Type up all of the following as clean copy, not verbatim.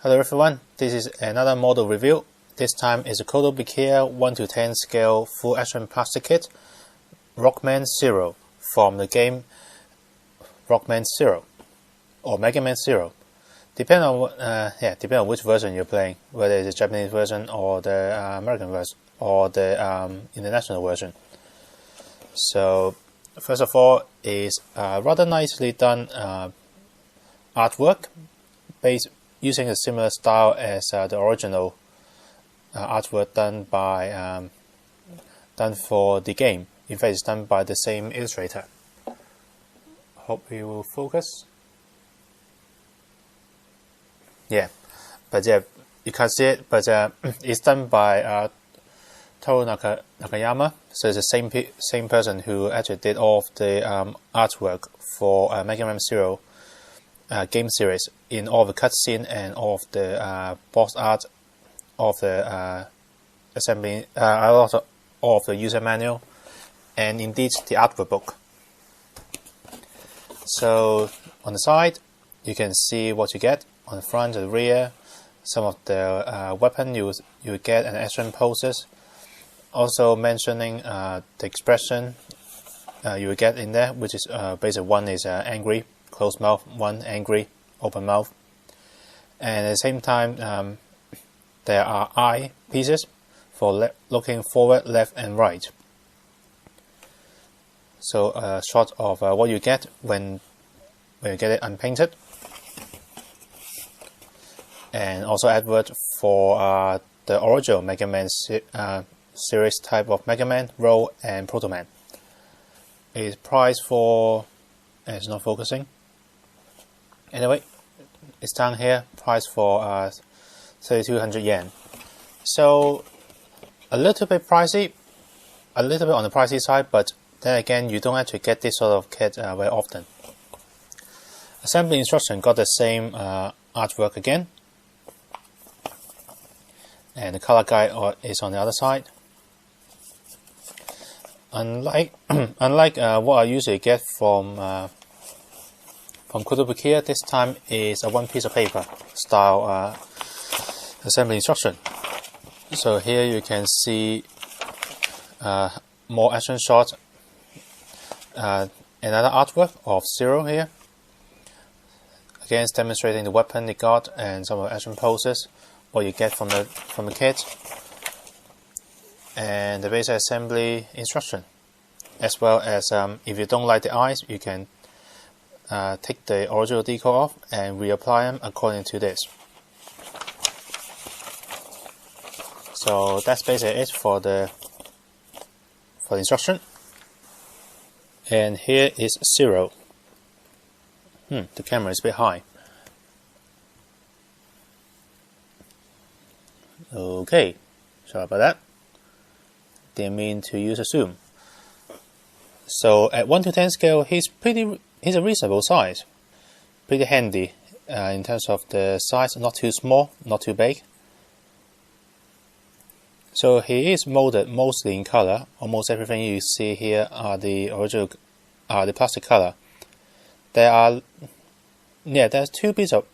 Hello everyone, this is another model review. This time is a Kotobukiya 1:10 scale full action plastic kit, Rockman Zero, from the game Rockman Zero or Megaman Zero. Depending on which version you're playing, whether it's the Japanese version or the American version or the international version. So first of all is rather nicely done artwork using a similar style as the original artwork done for the game. In fact, it's done by the same illustrator. Hope you will focus. Yeah, you can't see it, but it's done by Toru Nakayama. So it's the same person who actually did all of the artwork for Mega Man Zero game series, in all the cutscene and all of the box art of the assembly, also all of the user manual, and indeed the artwork book. So on the side, you can see what you get. On the front and the rear, some of the weapon you get and action poses. Also mentioning the expression you will get in there, which is basically one is angry, closed mouth, one angry, open mouth. And at the same time, there are eye pieces for looking forward, left and right. So a shot of what you get when you get it unpainted. And also advert for the original Mega Man series type of Mega Man, Roll and Proto Man. It's priced for, it's not focusing. Anyway, it's down here, priced for 3,200 yen. So a little bit pricey, a little bit on the pricey side, but then again, you don't actually get this sort of kit very often. Assembly instruction got the same artwork again, and the color guide is on the other side. Unlike what I usually get from Kotobukiya, this time is a one piece of paper style assembly instruction. So here you can see more action shots, another artwork of Zero here. Again, it's demonstrating the weapon they got and some of the action poses, what you get from the kit, and the basic assembly instruction, as well as if you don't like the eyes, you can take the original decal off and reapply them according to this. So that's basically it for the instruction. And here is Zero. The camera is a bit high. Okay, sorry about that. Didn't mean to use a zoom. So at 1:10 scale, he's a reasonable size, pretty handy in terms of the size, not too small, not too big. So he is molded mostly in color. Almost everything you see here are the original, the plastic color. There's two bits of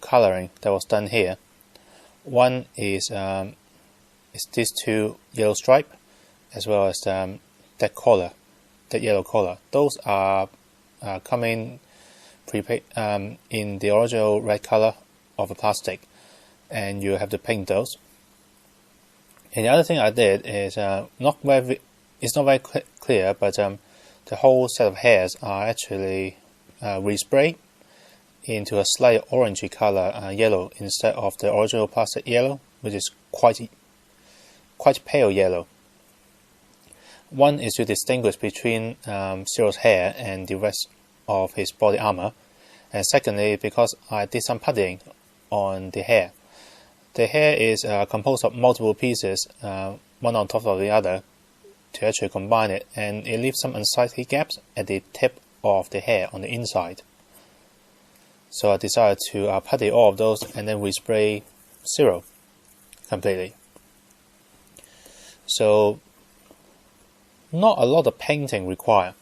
coloring that was done here. One is these two yellow stripe, as well as that collar, that yellow collar. Those are coming prepaid in the original red color of the plastic, and you have to paint those. And the other thing I did is it's not very clear, but the whole set of hairs are actually resprayed into a slightly orangey color yellow instead of the original plastic yellow, which is quite pale yellow. One is to distinguish between Zero's hair and the rest of his body armor, and secondly, because I did some puttying on the hair. The hair is composed of multiple pieces, one on top of the other, to actually combine it, and it leaves some unsightly gaps at the tip of the hair on the inside. So I decided to putty all of those and then respray Zero completely. So not a lot of painting required,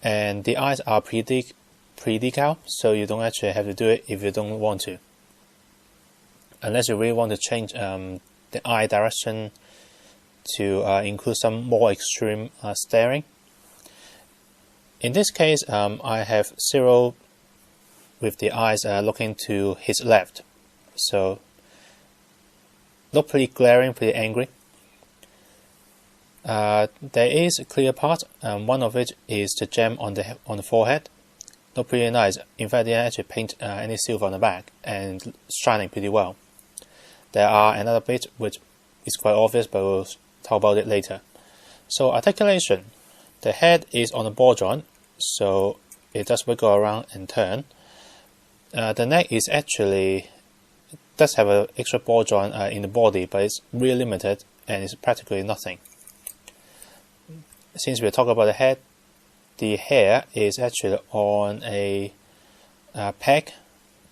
and the eyes are pre-decal, so you don't actually have to do it if you don't want to. unless you really want to change the eye direction to include some more extreme staring. In this case, I have Zero with the eyes looking to his left, so look pretty glaring, pretty angry. There is a clear part, one of which is the gem on the forehead. Look pretty nice. In fact, they actually paint any silver on the back and shining pretty well. There are another bit which is quite obvious, but we'll talk about it later. So articulation. The head is on the ball joint, so it does wiggle around and turn. The neck is actually does have an extra ball joint in the body, but it's really limited and it's practically nothing. Since we're talking about the head, the hair is actually on a peg,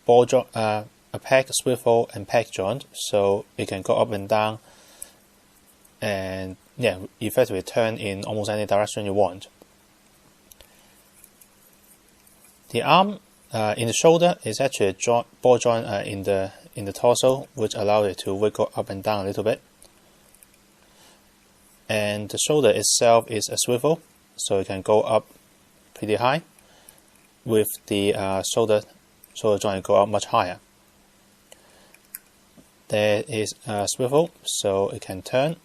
ball joint, a peg, swivel, and peg joint, so it can go up and down, and yeah, effectively turn in almost any direction you want. The arm in the shoulder is actually a ball joint in the torso, which allows it to wiggle up and down a little bit. And the shoulder itself is a swivel, so it can go up pretty high, with the shoulder joint go up much higher. There is a swivel, so it can turn.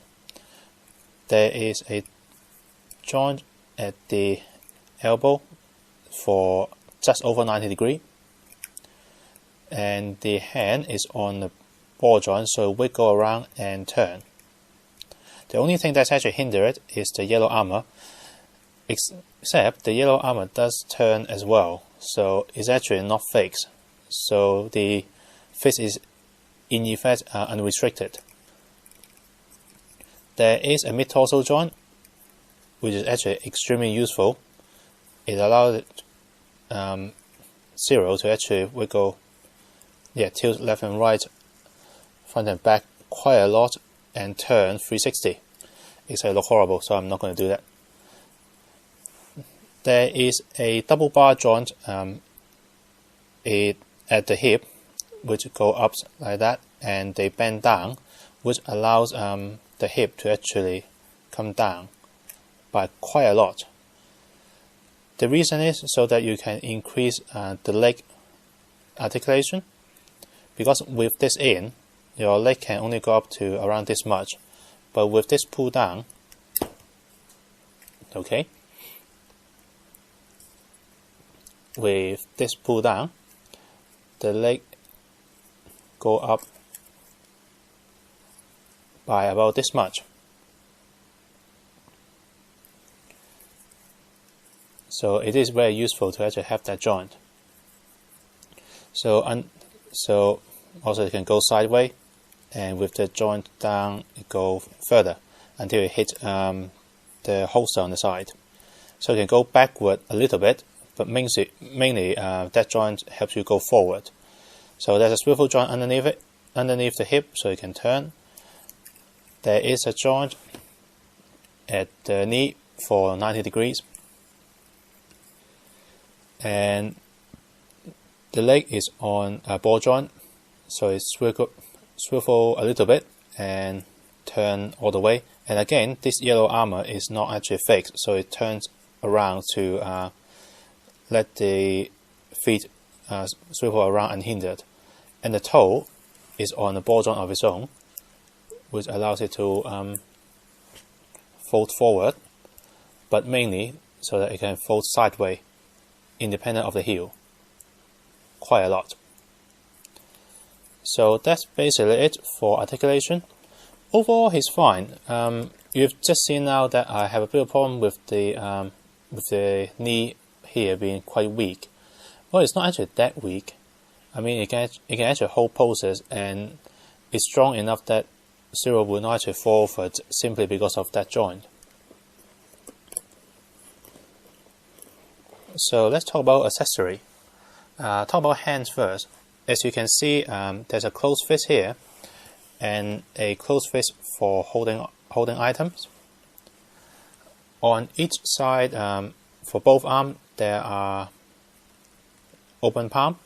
There is a joint at the elbow for just over 90 degrees, and the hand is on the ball joint, so it will go around and turn. The only thing that's actually hindered it is the yellow armor, except the yellow armor does turn as well, so it's actually not fixed. So the fist is in effect unrestricted. There is a mid-torso joint, which is actually extremely useful. It allows Zero to actually wiggle, tilt left and right, front and back quite a lot, and turn 360. It's going to look horrible, so I'm not going to do that. There is a double bar joint at the hip, which go up like that, and they bend down, which allows the hip to actually come down by quite a lot. The reason is so that you can increase the leg articulation, because with this in, your leg can only go up to around this much, but with this pull down, with this pull down, the leg go up by about this much. So it is very useful to actually have that joint. So also it can go sideways, and with the joint down, it go further until it hits the holster on the side. So it can go backward a little bit, but mainly that joint helps you go forward. So there's a swivel joint underneath it, underneath the hip, so it can turn. There is a joint at the knee for 90 degrees. And the leg is on a ball joint, so it swivel a little bit and turn all the way. And again, this yellow armor is not actually fixed, so it turns around to let the feet swivel around unhindered. And the toe is on a ball joint of its own, which allows it to fold forward, but mainly so that it can fold sideways, independent of the heel, quite a lot. So that's basically it for articulation. Overall, he's fine. You've just seen now that I have a bit of problem with the knee here being quite weak. Well, it's not actually that weak. I mean, it can actually hold poses, and it's strong enough that Zero will not actually fall forward simply because of that joint. So let's talk about accessory. Talk about hands first. As you can see, there's a closed fist here, and a closed fist for holding items. On each side, for both arms, there are open palm,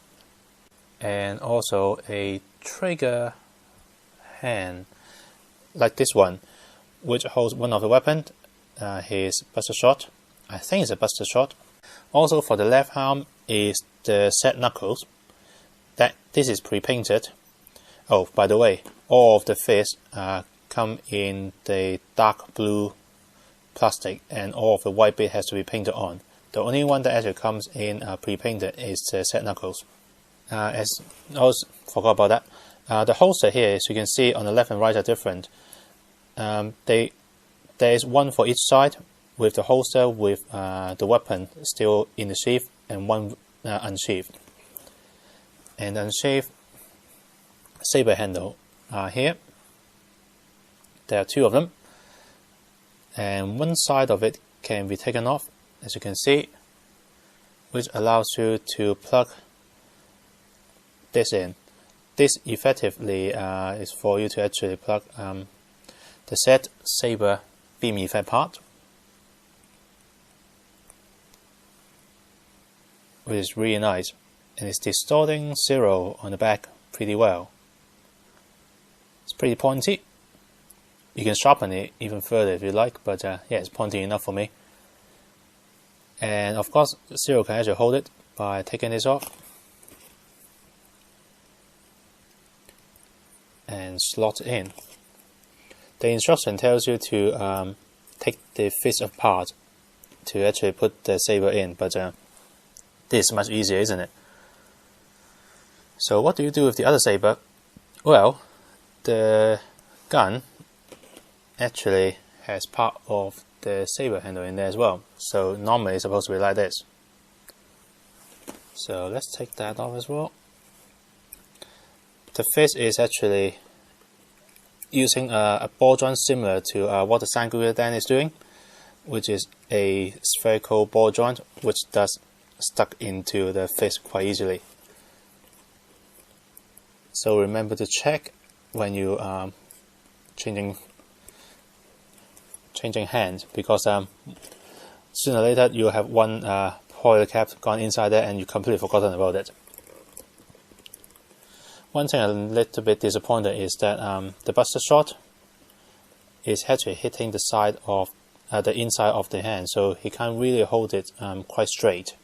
and also a trigger hand, like this one, which holds one of the weapon, his buster shot. I think it's a buster shot. Also for the left arm is the set knuckles. This is pre-painted. Oh, by the way, all of the fists come in the dark blue plastic, and all of the white bit has to be painted on. The only one that actually comes in pre-painted is the set knuckles. As I also forgot about that. The holster here, as you can see on the left and right, are different. There is one for each side, with the holster with the weapon still in the sheath, and one unsheathed. And the unsheathed saber handle are here. There are two of them, and one side of it can be taken off, as you can see, which allows you to plug this in. This effectively is for you to actually plug the set saber beam effect part, which is really nice, and it's distorting Zero on the back pretty well. It's pretty pointy. You can sharpen it even further if you like, but yeah, it's pointy enough for me. And of course, Zero can actually hold it by taking this off and slot it in. The instruction tells you to take the fist apart to actually put the saber in, but this is much easier, isn't it? So what do you do with the other saber? Well, the gun actually has part of the saber handle in there as well. So normally it's supposed to be like this. So let's take that off as well. The fist is actually using a ball joint similar to what the Sanguya Dan is doing, which is a spherical ball joint which does stuck into the fist quite easily. So remember to check when you changing hands, because sooner or later you'll have one foil cap gone inside there and you completely forgotten about it. One thing I'm a little bit disappointed is that the buster shot is actually hitting the side of the inside of the hand, so he can't really hold it quite straight.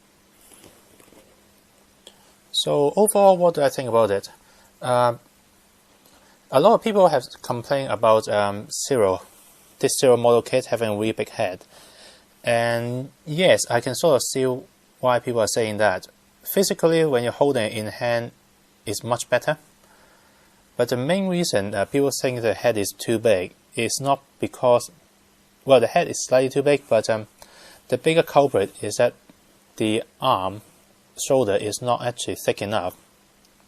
So overall, what do I think about it? A lot of people have complained about this Zero model kit having a really big head. And yes, I can sort of see why people are saying that. Physically, when you're holding it in hand, it's much better. But the main reason people think the head is too big is not because, well, the head is slightly too big, but the bigger culprit is that the arm, shoulder is not actually thick enough,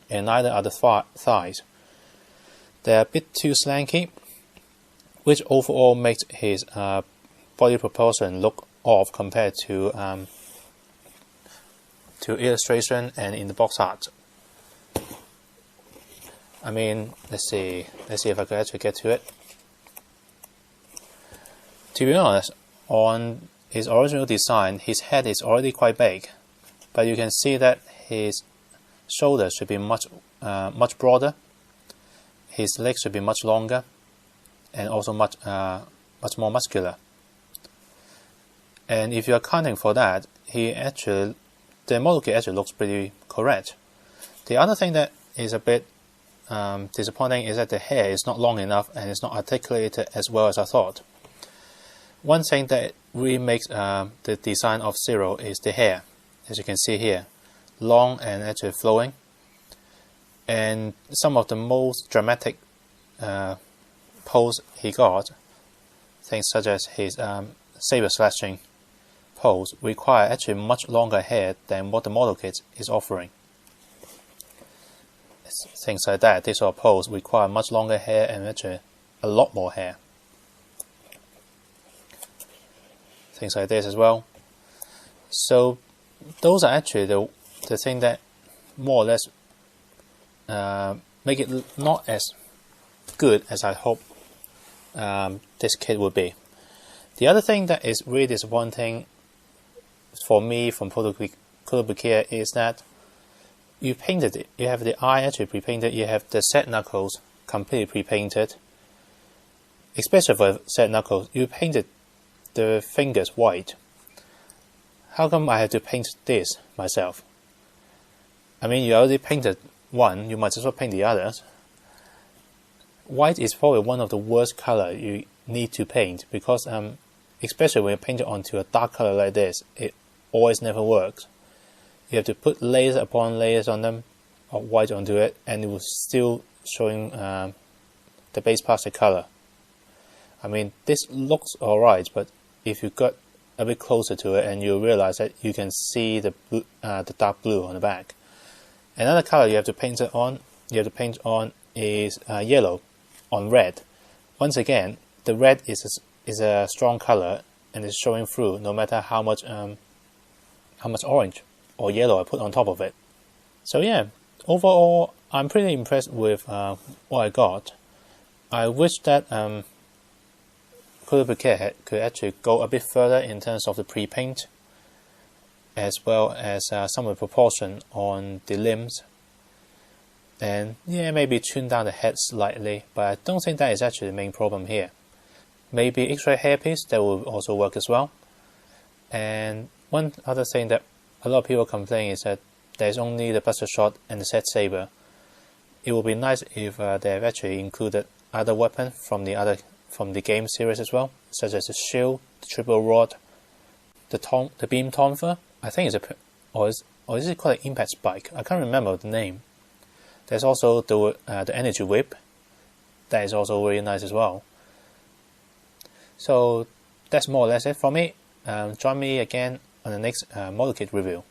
and neither are the thighs. They're a bit too slanky, which overall makes his body proportion look off compared to illustration and in the box art. I mean, let's see if I could actually get to it. To be honest, on his original design, his head is already quite big, but you can see that his shoulders should be much broader. His legs should be much longer, and also much more muscular. And if you are accounting for that, the model kit actually looks pretty correct. The other thing that is a bit disappointing is that the hair is not long enough and it's not articulated as well as I thought. One thing that really makes the design of Zero is the hair, as you can see here, long and actually flowing. And some of the most dramatic pose he got, things such as his saber slashing pose, require actually much longer hair than what the model kit is offering. Things like that, this sort of pose require much longer hair and actually a lot more hair. Things like this as well. So those are actually the thing that more or less make it not as good as I hope this kit would be. The other thing that is really disappointing for me from Kotobukiya is that you painted it. You have the eye actually pre-painted. You have the set knuckles completely pre-painted. Especially for Set Knuckles, you painted the fingers white. How come I have to paint this myself? I mean, you already painted one, you might as well paint the others. White is probably one of the worst color you need to paint because especially when you paint it onto a dark color like this, it always never works. You have to put layers upon layers on them, of white onto it, and it will still showing the base plastic color. I mean, this looks alright, but if you got a bit closer to it and you realize that you can see the dark blue on the back. Another color you have to paint on is yellow on red. Once again, the red is a strong color and it's showing through no matter how much orange or yellow I put on top of it. So yeah, overall I'm pretty impressed with what I got. I wish that Kotobukiya could actually go a bit further in terms of the pre-paint, as well as some of the proportion on the limbs. And yeah, maybe tune down the head slightly, but I don't think that is actually the main problem here. Maybe extra hairpiece, that will also work as well. And one other thing that a lot of people complain is that there's only the Buster Shot and the Set Saber. It would be nice if they have actually included other weapons from the game series as well, such as the shield, the triple rod, the beam tonfa. I think it's or is it called an impact spike? I can't remember the name. There's also the energy whip. That is also really nice as well. So that's more or less it for me. Join me again on the next model kit review.